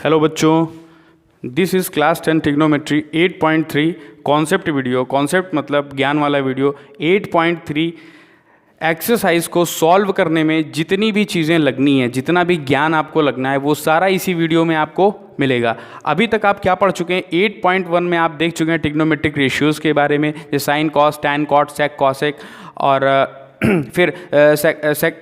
Hello बच्चों, this is class 10 trigonometry 8.3 concept video. Concept मतलब ज्ञान वाला वीडियो। 8.3 एक्सरसाइज को सॉल्व करने में जितनी भी चीज़ें लगनी है, जितना भी ज्ञान आपको लगना है, वो सारा इसी वीडियो में आपको मिलेगा। अभी तक आप क्या पढ़ चुके हैं? 8.1 में आप देख चुके हैं ट्रिग्नोमेट्रिक रेशियोज़ के बारे में, जैसे साइन, कॉस, टैन, कॉट, सेक, कॉसेक, और फिर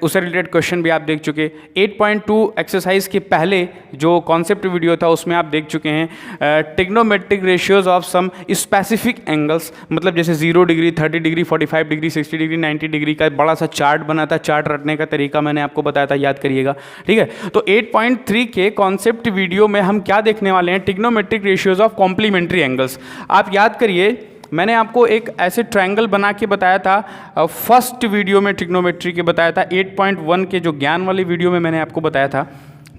उससे रिलेटेड क्वेश्चन भी आप देख चुके। 8.2 एक्सरसाइज के पहले जो कॉन्सेप्ट वीडियो था उसमें आप देख चुके हैं trigonometric ratios of some specific angles, मतलब जैसे 0 degree, 30 degree, 45 degree, 60 degree, 90 degree का बड़ा सा चार्ट बना था। चार्ट रटने का तरीका मैंने आपको बताया था, याद करिएगा, ठीक है। तो 8.3 के कॉन्सेप्ट वीडियो में हम क्या देखने वाले हैं? Trigonometric ratios of complementary angles. आप याद करिए, मैंने आपको एक ऐसे ट्रायंगल बना के बताया था फर्स्ट वीडियो में ट्रिग्नोमेट्री के बताया था। 8.1 के जो ज्ञान वाली वीडियो में मैंने आपको बताया था,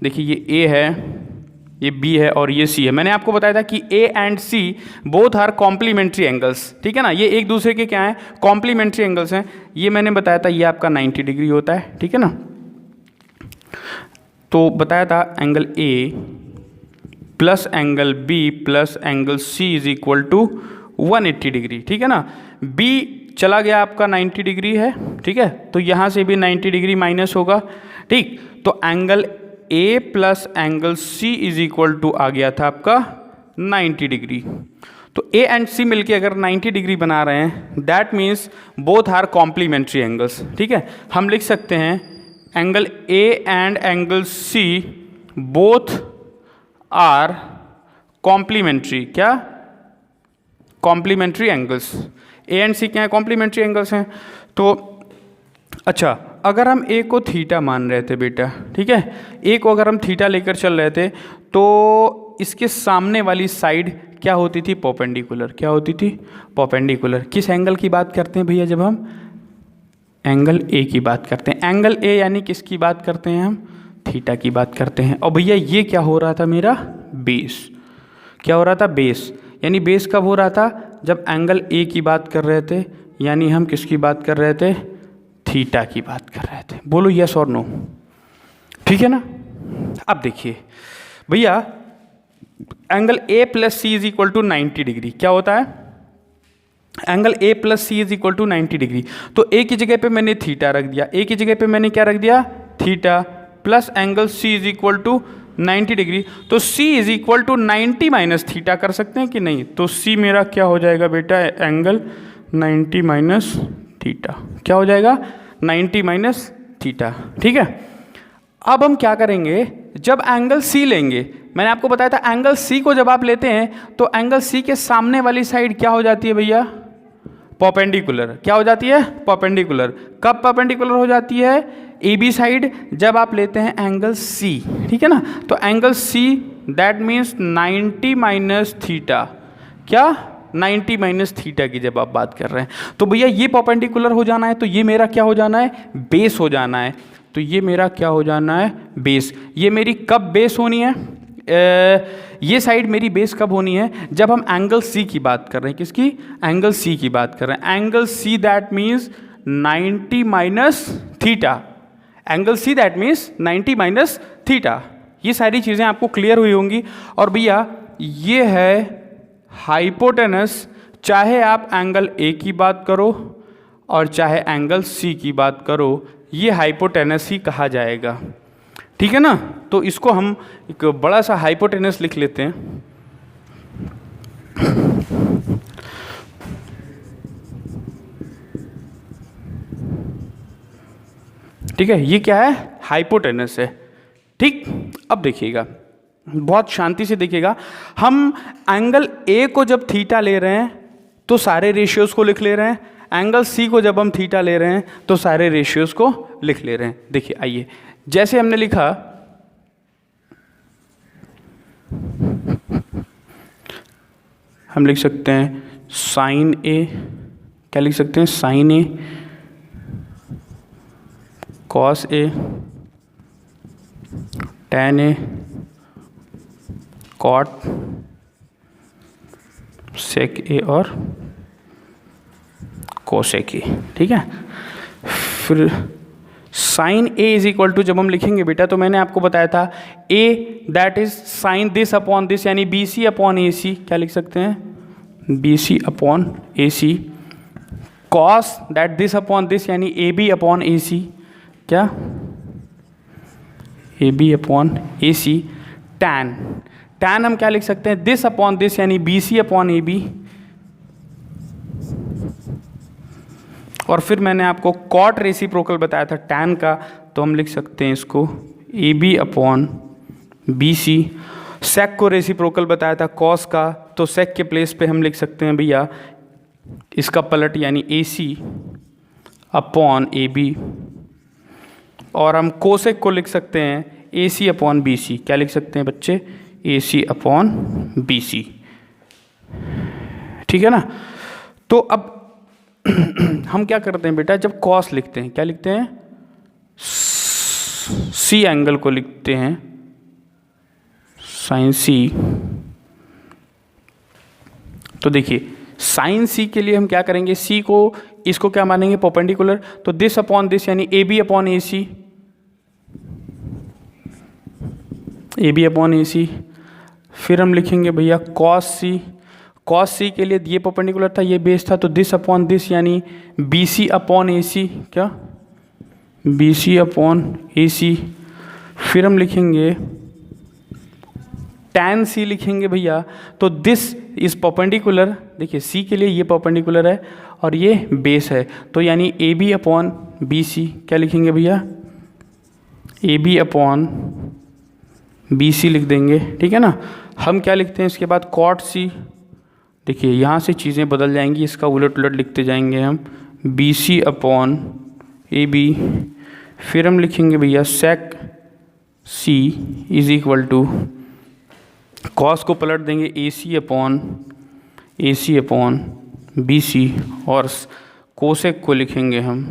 देखिए ये ए है, ये बी है और ये सी है। मैंने आपको बताया था कि A and C both are complementary angles, ठीक है ना। ये एक दूसरे के क्या हैं? कॉम्प्लीमेंट्री एंगल्स हैं। ये मैंने बताया था, ये आपका 90 डिग्री होता है, ठीक है ना। तो बताया था angle A plus angle B plus angle C is equal to 180 degree, ठीक है ना। B चला गया आपका 90 डिग्री है, ठीक है, तो यहाँ से भी 90 डिग्री माइनस होगा, ठीक। तो angle A plus angle C is equal to आ गया था आपका 90 डिग्री। तो A एंड C मिलके अगर 90 डिग्री बना रहे हैं, that means both are complementary angles, ठीक है। हम लिख सकते हैं angle A and angle C both are complementary, क्या? Complementary angles. A and c क्या है? कॉम्प्लीमेंट्री एंगल्स हैं। तो अच्छा, अगर हम ए को थीटा मान रहे थे बेटा, ठीक है, ए को अगर हम थीटा लेकर चल रहे थे तो इसके सामने वाली साइड क्या होती थी? परपेंडिकुलर। क्या होती थी? परपेंडिकुलर। किस एंगल की बात करते हैं भैया? जब हम एंगल ए की बात करते हैं, एंगल ए यानी किसकी बात करते हैं हम? थीटा की बात करते हैं। और भैया ये क्या हो रहा था? मेरा बेस। क्या हो रहा था? बेस। यानी बेस कब हो रहा था? जब एंगल ए की बात कर रहे थे, यानी हम किसकी बात कर रहे थे? थीटा की बात कर रहे थे। बोलो यस और नो, ठीक है ना। अब देखिए भैया, angle A plus C is equal to 90 degree क्या होता है? Angle A plus C is equal to 90 degree. तो ए की जगह पे मैंने थीटा रख दिया, ए की जगह पे मैंने क्या रख दिया? Theta, plus angle C is equal to 90 degree. तो C is equal to 90 minus theta कर सकते हैं कि नहीं? तो C मेरा क्या हो जाएगा बेटा? Angle 90 minus theta. क्या हो जाएगा? 90 माइनस थीटा, ठीक है। अब हम क्या करेंगे? जब एंगल C लेंगे, मैंने आपको बताया था एंगल C को जब आप लेते हैं तो एंगल C के सामने वाली साइड क्या हो जाती है भैया? परपेंडिकुलर। क्या हो जाती है? परपेंडिकुलर। कब परपेंडिकुलर हो जाती है? ए बी साइड जब आप लेते हैं एंगल C, ठीक है ना। तो angle C that means 90 minus theta. क्या? 90 माइनस थीटा की जब आप बात कर रहे हैं तो भैया ये परपेंडिकुलर हो जाना है, तो ये मेरा क्या हो जाना है? बेस हो जाना है। तो ये मेरा क्या हो जाना है? बेस। ये मेरी कब बेस होनी है? ये साइड मेरी बेस कब होनी है? जब हम एंगल C की बात कर रहे हैं। किसकी? एंगल C की बात कर रहे हैं। Angle C that means 90 minus theta. Angle C that means 90 minus theta. ये सारी चीज़ें आपको क्लियर हुई होंगी। और भैया ये है हाइपोटेनस, चाहे आप एंगल A की बात करो और चाहे एंगल C की बात करो, ये हाइपोटेनस ही कहा जाएगा, ठीक है ना। तो इसको हम एक बड़ा सा हाइपोटेनस लिख लेते हैं। ठीक है, ये क्या है? हाइपोटेनस है, ठीक। अब देखिएगा, बहुत शांति से देखिएगा, हम एंगल ए को जब थीटा ले रहे हैं तो सारे रेशियोज को लिख ले रहे हैं, एंगल सी को जब हम थीटा ले रहे हैं तो सारे रेशियोज को लिख ले रहे हैं। देखिए आइए, जैसे हमने लिखा हम लिख सकते हैं साइन ए, क्या लिख सकते हैं? Sine a, cos a, tan a, cot, sec a और कोसेक ए, ठीक है। फिर sine A is equal to, जब हम लिखेंगे बेटा तो मैंने आपको बताया था a that is sine this upon this, यानी B C upon a c, क्या लिख सकते हैं b C upon a c, cos that this upon this यानी A B upon a c, क्या a B upon a C, tan, tan हम क्या लिख सकते हैं दिस अपॉन दिस यानी बी सी अपॉन ए बी, और फिर मैंने आपको कॉट रेसिप्रोकल बताया था टैन का, तो हम लिख सकते हैं इसको a B upon B c. Sec को रेसिप्रोकल बताया था कॉस का, तो सेक के प्लेस पे हम लिख सकते हैं भैया इसका पलट यानी ए सी अपॉन ए बी, और हम कोसेक को लिख सकते हैं ए सी अपॉन बी सी, क्या लिख सकते हैं बच्चे ए सी अपॉन बी सी, ठीक है ना। तो अब हम क्या करते हैं बेटा, जब कॉस लिखते हैं क्या लिखते हैं सी एंगल को लिखते हैं साइन सी, तो देखिए साइन सी के लिए हम क्या करेंगे, सी को इसको क्या मानेंगे परपेंडिकुलर, तो दिस अपॉन दिस यानी A B upon a c, a B upon a c, फिर हम लिखेंगे भैया कॉस सी, कॉस सी के लिए ये परपेंडिकुलर था ये बेस था, तो दिस अपॉन दिस यानी B C upon a c, क्या B C upon a c, फिर हम लिखेंगे टैन सी लिखेंगे भैया, तो दिस इज परपेंडिकुलर, देखिए सी के लिए ये परपेंडिकुलर है और ये बेस है, तो यानी A B upon B C, क्या लिखेंगे भैया A B upon B C लिख देंगे, ठीक है ना। हम क्या लिखते हैं इसके बाद कॉट सी, देखिए यहाँ से चीज़ें बदल जाएंगी, इसका उलट उलट लिखते जाएंगे हम बी सी अपॉन ए बी, फिर हम लिखेंगे भैया sec C is equal to, cos को पलट देंगे ए सी अपॉन बी सी, और कोसेक को लिखेंगे हम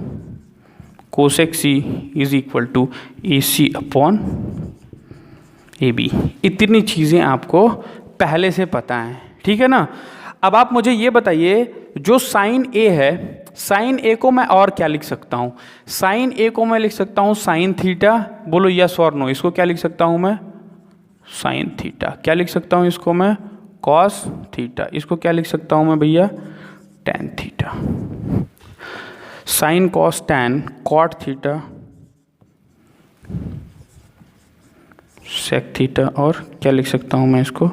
cosec C is equal to A C upon A B. इतनी चीज़ें आपको पहले से पता हैं, ठीक है ना। अब आप मुझे ये बताइए जो साइन ए है, साइन ए को मैं और क्या लिख सकता हूँ, साइन ए को मैं लिख सकता हूँ साइन थीटा, बोलो यस और नो, इसको क्या लिख सकता हूँ मैं साइन थीटा, क्या लिख सकता हूँ इसको मैं कॉस थीटा, इसको क्या लिख सकता हूँ मैं भैया tan theta, sine cos tan cot theta sec theta, और क्या लिख सकता हूँ मैं इसको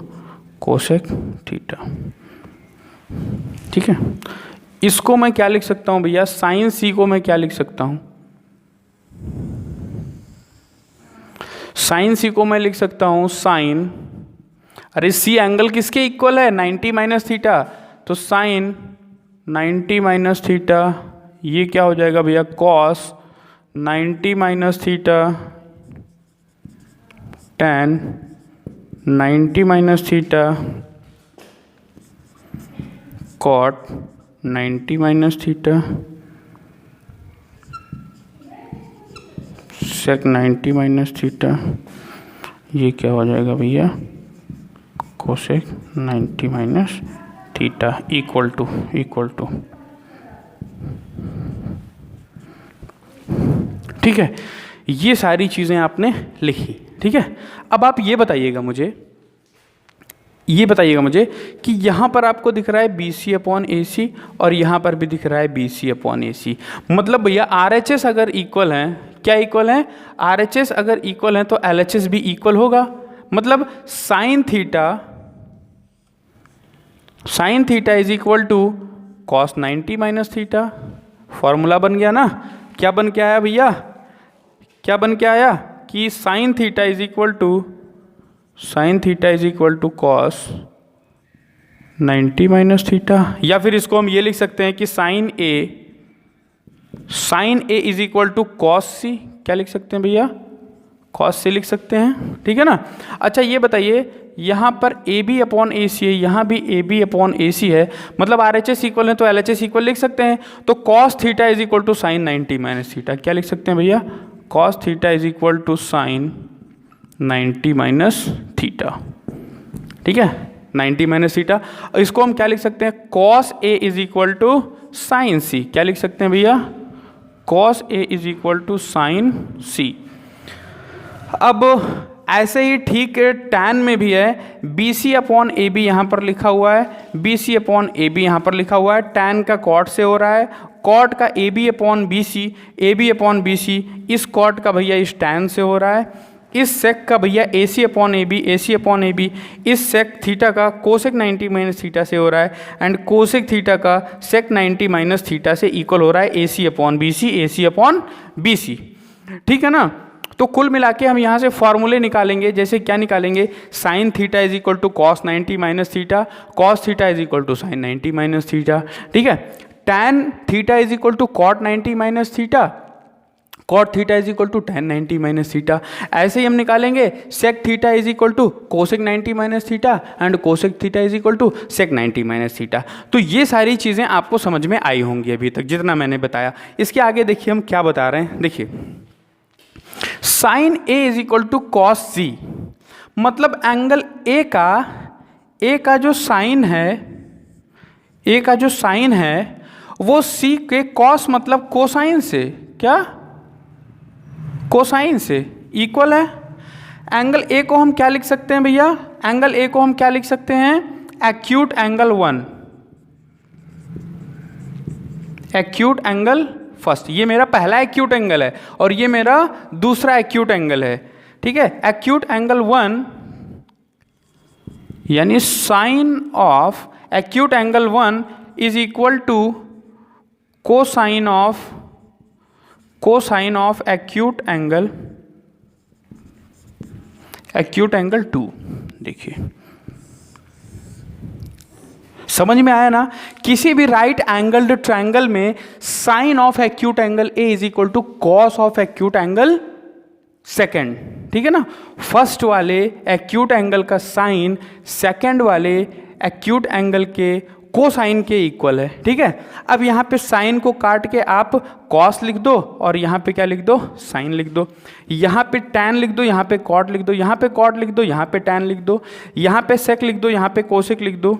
कोसेक थीटा, ठीक है। इसको मैं क्या लिख सकता हूँ भैया साइन सी को मैं क्या लिख सकता हूँ, साइन सी को मैं लिख सकता हूँ साइन, अरे सी एंगल किसके इक्वल है 90 माइनस थीटा, तो साइन 90 माइनस थीटा, ये क्या हो जाएगा भैया cos 90 minus theta tan 90 minus theta cot 90 minus theta sec 90 minus theta, ये क्या हो जाएगा भैया cosec 90 minus theta equal to ठीक है। ये सारी चीज़ें आपने लिखी, ठीक है। अब आप ये बताइएगा मुझे कि यहाँ पर आपको दिख रहा है बी सी अपॉन ए सी और यहाँ पर भी दिख रहा है b C upon a C, मतलब भैया आर एच एस अगर इक्वल हैं, क्या इक्वल हैं आर एच एस अगर इक्वल हैं तो एल एच एस भी इक्वल होगा, मतलब sine theta is equal to cos 90 minus theta, formula बन गया ना। क्या बन के आया भैया, क्या बन के आया कि sine theta is equal to cos 90 minus theta, या फिर इसको हम ये लिख सकते हैं कि sine A is equal to cos c, क्या लिख सकते हैं भैया कॉस सी लिख सकते हैं, ठीक है ना। अच्छा ये बताइए यहाँ पर ए बी अपॉन ए सी है, यहाँ भी ए बी अपॉन ए सी है, मतलब आर एच एस इक्वल है तो एल एच एस इक्वल लिख सकते हैं, तो cos theta is equal to sine 90 minus theta, क्या लिख सकते हैं भैया cos theta is equal to sine 90 minus theta, ठीक है 90 माइनस थीटा। इसको हम क्या लिख सकते हैं cos a is equal to sine c, क्या लिख सकते हैं भैया cos a is equal to sine c. अब ऐसे ही ठीक tan में भी है, बी सी अपॉन ए बी यहाँ पर लिखा हुआ है, बी सी अपॉन ए बी यहाँ पर लिखा हुआ है। tan का कॉट से हो रहा है, कॉट का A B upon B C, इस कॉट का भैया इस tan से हो रहा है, इस सेक का भैया ए सी अपॉन ए बी, इस सेक थीटा का कोसेक 90 माइनस थीटा से हो रहा है, एंड कोसेक थीटा का सेक 90 माइनस थीटा से इक्वल हो रहा है ए सी अपॉन बी सी। ठीक है ना। तो कुल मिला के हम यहाँ से फॉर्मूले निकालेंगे। जैसे क्या निकालेंगे, sine theta is equal to cos 90 minus theta, cos theta is equal to sine 90 minus theta. ठीक है। Tan theta is equal to cot 90 minus theta, cot theta is equal to tan 90 minus theta. ऐसे ही हम निकालेंगे sec theta is equal to cosec 90 minus theta and cosec theta is equal to sec 90 minus theta. तो ये सारी चीज़ें आपको समझ में आई होंगी अभी तक जितना मैंने बताया। इसके आगे देखिए हम क्या बता रहे हैं। देखिए sine A is equal to cos c, मतलब एंगल ए का जो साइन है, वो सी के कॉस मतलब कोसाइन से, क्या कोसाइन से इक्वल है। एंगल ए को हम क्या लिख सकते हैं भैया, एंगल ए को हम क्या लिख सकते हैं, acute angle 1, acute angle first. ये मेरा पहला एक्यूट एंगल है और ये मेरा दूसरा एक्यूट एंगल है। ठीक है। एक्यूट एंगल 1 यानी sine of acute angle 1 is equal to cosine of acute angle 2। देखिए समझ में आया ना। किसी भी राइट एंगल्ड ट्रायंगल में sine of acute angle A is equal to cos of acute angle second. ठीक है ना। फर्स्ट वाले एक्यूट एंगल का साइन सेकेंड वाले एक्यूट एंगल के कोसाइन के इक्वल है। ठीक है। अब यहाँ पे साइन को काट के आप कॉस लिख दो और यहाँ पे क्या लिख दो, साइन लिख दो। यहाँ पे टैन लिख दो, यहाँ पे कॉट लिख दो, यहाँ पे कॉट लिख दो, यहाँ पे टैन लिख दो, यहाँ पे सेक लिख दो, यहाँ पे कोसेक लिख दो।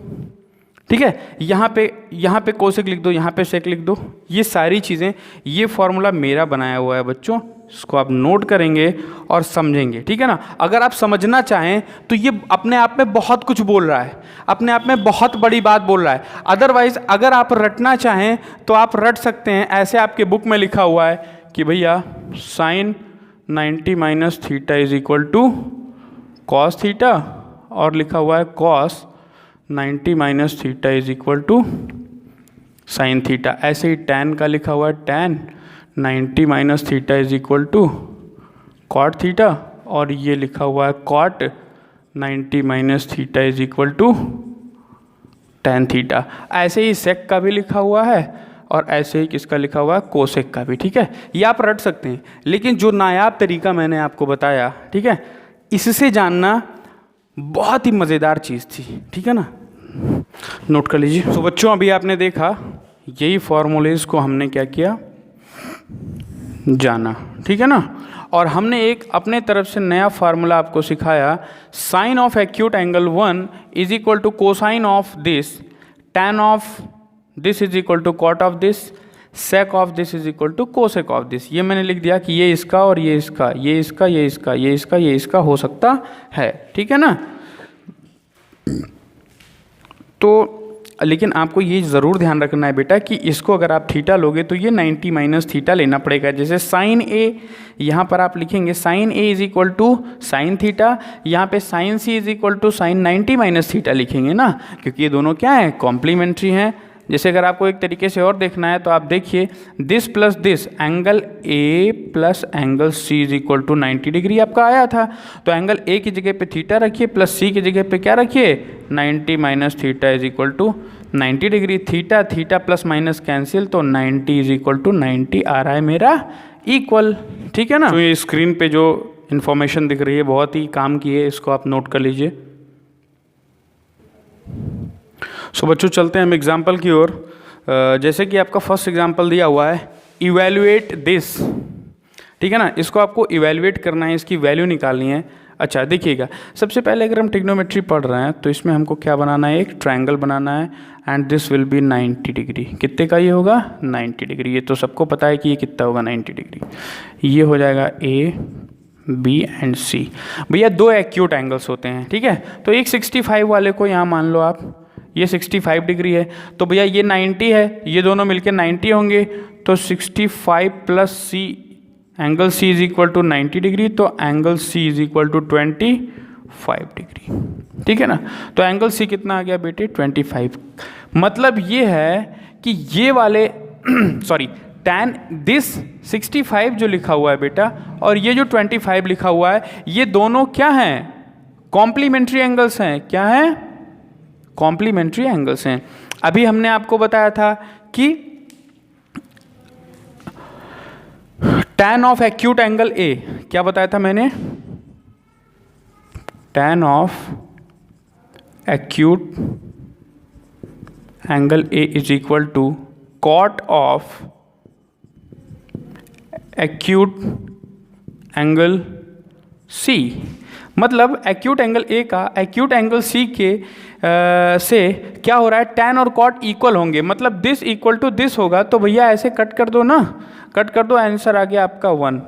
ठीक है। यहाँ पे कोसेक लिख दो, यहाँ पे सेक लिख दो। ये सारी चीज़ें, ये फॉर्मूला मेरा बनाया हुआ है बच्चों, इसको आप नोट करेंगे और समझेंगे। ठीक है ना। अगर आप समझना चाहें तो ये अपने आप में बहुत कुछ बोल रहा है, अपने आप में बहुत बड़ी बात बोल रहा है। अदरवाइज अगर आप रटना चाहें तो आप रट सकते हैं। ऐसे आपके बुक में लिखा हुआ है कि भैया sine 90 minus theta is equal to cos theta, और लिखा हुआ है cos 90 minus theta is equal to sine theta. ऐसे ही टैन का लिखा हुआ है tan 90 minus theta is equal to cot theta, और ये लिखा हुआ है cot 90 minus theta is equal to tan theta. ऐसे ही सेक का भी लिखा हुआ है और ऐसे ही किसका लिखा हुआ है, कोसेक का भी। ठीक है। ये आप रट सकते हैं, लेकिन जो नायाब तरीका मैंने आपको बताया, ठीक है, इससे जानना बहुत ही मज़ेदार चीज़ थी। ठीक है ना। नोट कर लीजिए। तो बच्चों अभी आपने देखा यही फॉर्मूलेज को हमने क्या किया, जाना। ठीक है ना। और हमने एक अपने तरफ से नया फार्मूला आपको सिखाया, sine of acute angle 1 is equal to cosine of this, tan of this is equal to cot of this, sec of this is equal to cosec of this. ये मैंने लिख दिया कि ये इसका और ये इसका, ये इसका, ये इसका, ये इसका, ये इसका हो सकता है। ठीक है ना। तो लेकिन आपको ये ज़रूर ध्यान रखना है बेटा कि इसको अगर आप थीटा लोगे तो ये 90 माइनस थीटा लेना पड़ेगा। जैसे साइन ए, यहाँ पर आप लिखेंगे sine A is equal to sine theta, यहाँ पे sine C is equal to sine 90 minus theta लिखेंगे ना, क्योंकि ये दोनों क्या हैं, कॉम्प्लीमेंट्री हैं। जैसे अगर आपको एक तरीके से और देखना है तो आप देखिए this plus this, angle A plus angle C is equal to 90 degree आपका आया था। तो एंगल ए की जगह पे थीटा रखिए, प्लस सी की जगह पे क्या रखिए, 90 minus theta is equal to 90 degree. Theta theta plus minus cancel, तो 90 इज इक्वल टू 90 आ रहा है मेरा इक्वल। ठीक है ना। तो ये स्क्रीन पे जो इन्फॉर्मेशन दिख रही है बहुत ही काम की है, इसको आप नोट कर लीजिए। सो बच्चों चलते हैं हम एग्जाम्पल की ओर। जैसे कि आपका फर्स्ट एग्जाम्पल दिया हुआ है, इवेल्युएट दिस। ठीक है ना। इसको आपको इवेल्युएट करना है, इसकी वैल्यू निकालनी है। अच्छा देखिएगा, सबसे पहले अगर हम ट्रिग्नोमेट्री पढ़ रहे हैं तो इसमें हमको क्या बनाना है, एक ट्रायंगल बनाना है and this will be 90 degree. कितने का ये होगा, 90 डिग्री। ये तो सबको पता है कि ये कितना होगा 90 डिग्री। ये हो जाएगा ए बी एंड सी। भैया दो एक्यूट एंगल्स होते हैं, ठीक है। तो एक 65 वाले को यहाँ मान लो आप, ये 65 डिग्री है, तो भैया ये 90 है, ये दोनों मिलके 90 होंगे, तो 65 plus c, angle C is equal to 90 degree, तो angle C is equal to 25 degree, ठीक है ना। तो एंगल सी कितना आ गया बेटे, 25। मतलब ये है कि ये वाले सॉरी tan दिस 65 जो लिखा हुआ है बेटा और ये जो 25 लिखा हुआ है, ये दोनों क्या हैं, कॉम्प्लीमेंट्री एंगल्स हैं। क्या हैं, कॉम्प्लीमेंट्री एंगल्स हैं। अभी हमने आपको बताया था कि tan of acute angle A, क्या बताया था मैंने, tan of acute angle A is equal to cot of acute angle C. मतलब एक्यूट एंगल ए का एक्यूट एंगल सी के से क्या हो रहा है, tan और cot इक्वल होंगे, मतलब दिस इक्वल टू दिस होगा। तो भैया ऐसे कट कर दो ना, कट कर दो, आंसर आ गया आपका 1।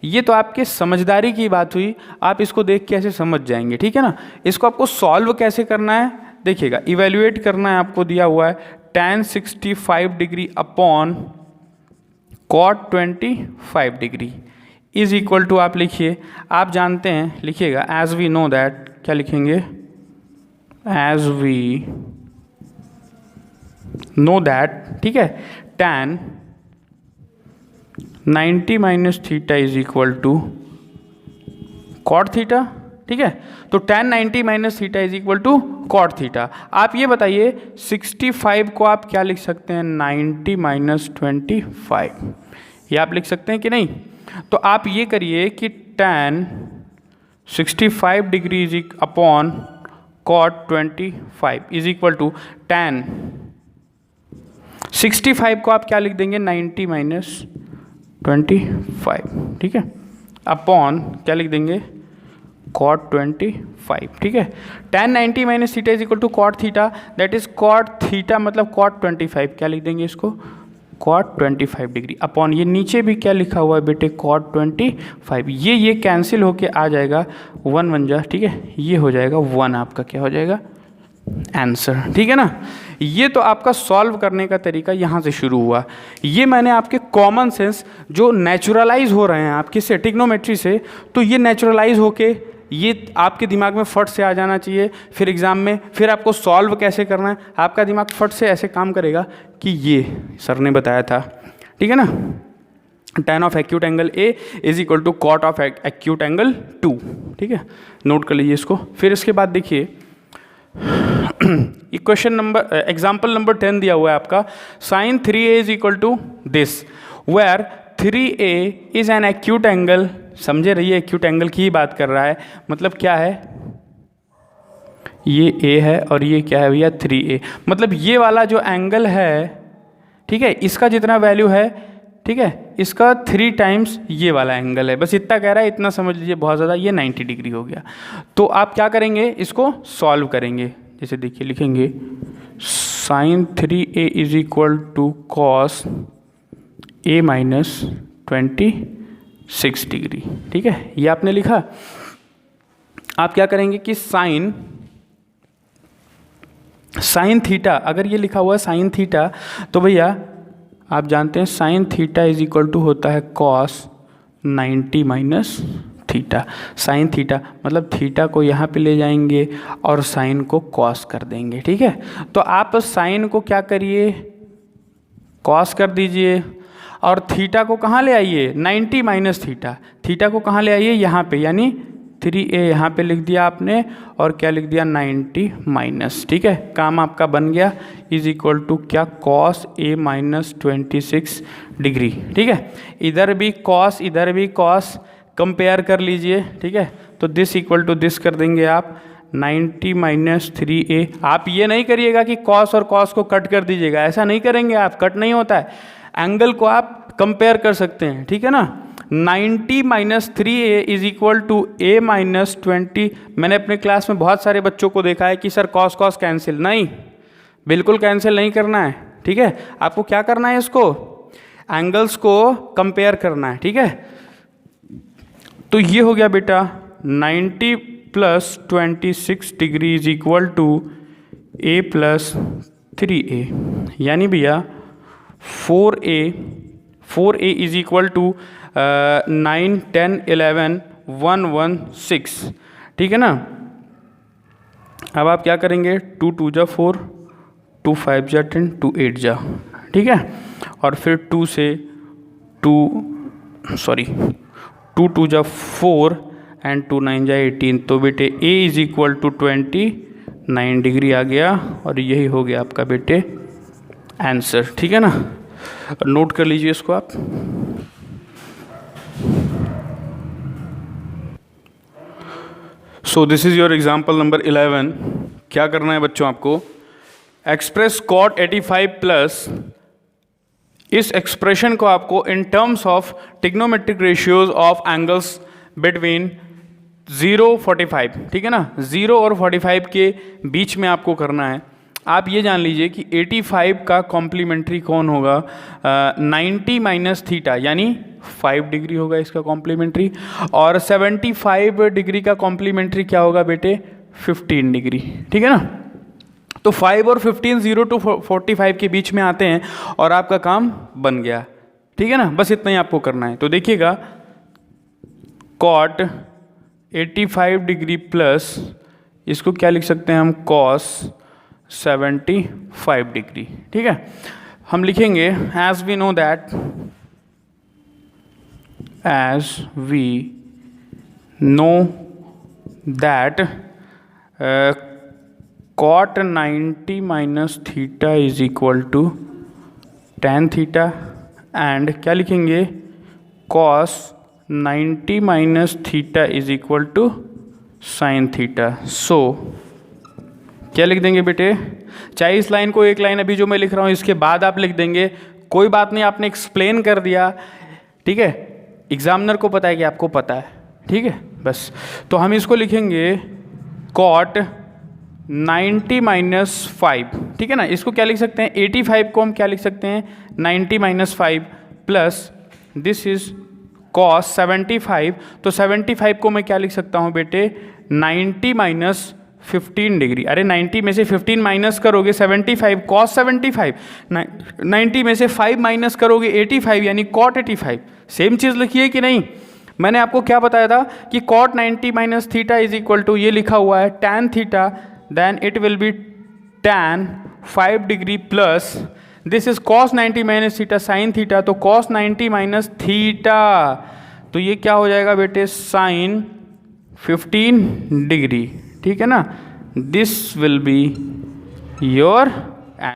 ये तो आपके समझदारी की बात हुई, आप इसको देख के ऐसे समझ जाएंगे, ठीक है ना। इसको आपको सॉल्व कैसे करना है, देखिएगा, इवेल्युएट करना है, आपको दिया हुआ है tan 65 degree upon cot 25 degree is equal to, आप लिखिए, आप जानते हैं, लिखिएगा एज वी नो दैट, क्या लिखेंगे, एज वी नो दैट, ठीक है, tan 90 minus theta is equal to cot theta, ठीक है। तो tan 90 minus theta is equal to cot theta. आप ये बताइए 65 को आप क्या लिख सकते हैं, 90 माइनस 25, ये आप लिख सकते हैं कि नहीं। तो आप ये करिए कि tan 65 degree is upon cot 25 is equal to tan 65 को आप क्या लिख देंगे, 90 माइनस 25, ठीक है, अपॉन क्या लिख देंगे, cot 25, ठीक है। tan 90 minus theta is equal to cot theta, that is cot theta मतलब cot 25, क्या लिख देंगे इसको, cot 25 डिग्री, अपॉन ये नीचे भी क्या लिखा हुआ है बेटे, cot 25। ये कैंसिल होके आ जाएगा, 1 बन जा, ठीक है, ये हो जाएगा 1, आपका क्या हो जाएगा, आंसर, ठीक है ना। ये तो आपका सॉल्व करने का तरीका यहाँ से शुरू हुआ। ये मैंने आपके कॉमन सेंस जो नेचुरलाइज हो रहे हैं आपके से ट्रिग्नोमेट्री से, तो ये नेचुरलाइज होके ये आपके दिमाग में फट से आ जाना चाहिए। फिर एग्जाम में फिर आपको सॉल्व कैसे करना है, आपका दिमाग फट से ऐसे काम करेगा कि ये सर ने बताया था, ठीक है ना, tan of acute angle A is equal to cot of acute angle 2, ठीक है, नोट कर लीजिए इसको। फिर इसके बाद देखिए इक्वेशन नंबर एग्जाम्पल नंबर 10 दिया हुआ है आपका, sin 3a is equal to this where 3a is an acute angle. समझे रहिए, एक्यूट एंगल की ही बात कर रहा है, मतलब क्या है, ये a है और ये क्या है भैया 3a, मतलब ये वाला जो एंगल है, ठीक है, इसका जितना वैल्यू है, ठीक है, इसका 3 टाइम्स ये वाला एंगल है। बस इतना कह रहा है, इतना समझ लीजिए, बहुत ज़्यादा, ये 90 डिग्री हो गया। तो आप क्या करेंगे, इसको सॉल्व करेंगे। जैसे देखिए लिखेंगे sin 3a is equal to cos a minus 26 degree, ठीक है, ये आपने लिखा। आप क्या करेंगे कि sin थीटा, अगर ये लिखा हुआ है sin थीटा, तो भैया आप जानते हैं sin theta is equal to होता है cos 90 minus theta. sin theta मतलब थीटा को यहाँ पे ले जाएंगे और sin को cos कर देंगे, ठीक है। तो आप sin को क्या करिए, cos कर दीजिए, और थीटा को कहाँ ले आइए, 90 माइनस थीटा, थीटा को कहाँ ले आइए, यहाँ पे, यानी 3a यहाँ पे लिख दिया आपने, और क्या लिख दिया 90 माइनस, ठीक है, काम आपका बन गया, इज इक्वल टू क्या, cos a माइनस 26 डिग्री, ठीक है। इधर भी cos, इधर भी cos, कंपेयर कर लीजिए, ठीक है। तो दिस इक्वल टू दिस कर देंगे आप, 90 माइनस 3a। आप ये नहीं करिएगा कि cos और cos को कट कर दीजिएगा, ऐसा नहीं करेंगे आप, कट नहीं होता है, एंगल को आप कंपेयर कर सकते हैं, ठीक है ना। 90 minus 3a is equal to a minus 20। मैंने अपने क्लास में बहुत सारे बच्चों को देखा है कि सर कॉस कॉस कैंसिल, नहीं, बिल्कुल कैंसिल नहीं करना है, ठीक है। आपको क्या करना है, इसको एंगल्स को कंपेयर करना है, ठीक है। तो ये हो गया बेटा 90 plus 26 degree is equal to a plus 3a, यानी भैया 4a इज इक्वल टू 9 10 11 116, ठीक है ना। अब आप क्या करेंगे, 2 2 जा 4, 2 5 जा 10, 2 8 जा, ठीक है। और फिर 2 2 जा 4 एंड 2 9 जा 18। तो बेटे a is equal to 29 degree आ गया और यही हो गया आपका बेटे आंसर, ठीक है ना। नोट कर लीजिए इसको आप। So this is your example number 11। क्या करना है बच्चों आपको, एक्सप्रेस कॉट 85 प्लस, इस एक्सप्रेशन को आपको in terms of trigonometric ratios of angles between 0 45, ठीक है ना, 0 और 45 के बीच में आपको करना है। आप ये जान लीजिए कि 85 का कॉम्प्लीमेंट्री कौन होगा, 90 माइनस थीटा यानी 5 डिग्री होगा इसका कॉम्प्लीमेंट्री, और 75 डिग्री का कॉम्प्लीमेंट्री क्या होगा बेटे, 15 डिग्री, ठीक है ना। तो 5 और 15 0 to 45 के बीच में आते हैं और आपका काम बन गया, ठीक है ना। बस इतना ही आपको करना है। तो देखिएगा कॉट 85 डिग्री प्लस, इसको क्या लिख सकते हैं हम, कॉस 75 डिग्री, ठीक है। हम लिखेंगे as we know that, cot 90 minus theta is equal to tan theta, and क्या लिखेंगे, cos 90 minus theta is equal to sin theta. So क्या लिख देंगे बेटे, चाहे इस लाइन को एक लाइन अभी जो मैं लिख रहा हूँ इसके बाद आप लिख देंगे, कोई बात नहीं, आपने एक्सप्लेन कर दिया, ठीक है। एग्जामिनर को पता है कि आपको पता है, ठीक है, बस। तो हम इसको लिखेंगे कॉट 90 माइनस 5, ठीक है ना। इसको क्या लिख सकते हैं, 85 को हम क्या लिख सकते हैं, 90 minus 5 plus this is cos 75। तो 75 को मैं क्या लिख सकता हूँ बेटे, 90 माइनस 15 डिग्री। अरे 90 में से 15 माइनस करोगे 75, कॉस 75, 90 में से 5 माइनस करोगे 85 यानी कॉट 85। सेम चीज़ लिखिए कि नहीं। मैंने आपको क्या बताया था कि cot 90 minus theta is equal to, ये लिखा हुआ है tan theta, then it will be tan 5 degree plus this is cos 90 minus theta sin theta, तो cos 90 माइनस थीटा, तो ये क्या हो जाएगा बेटे, sin 15 डिग्री, ठीक है ना। This will be your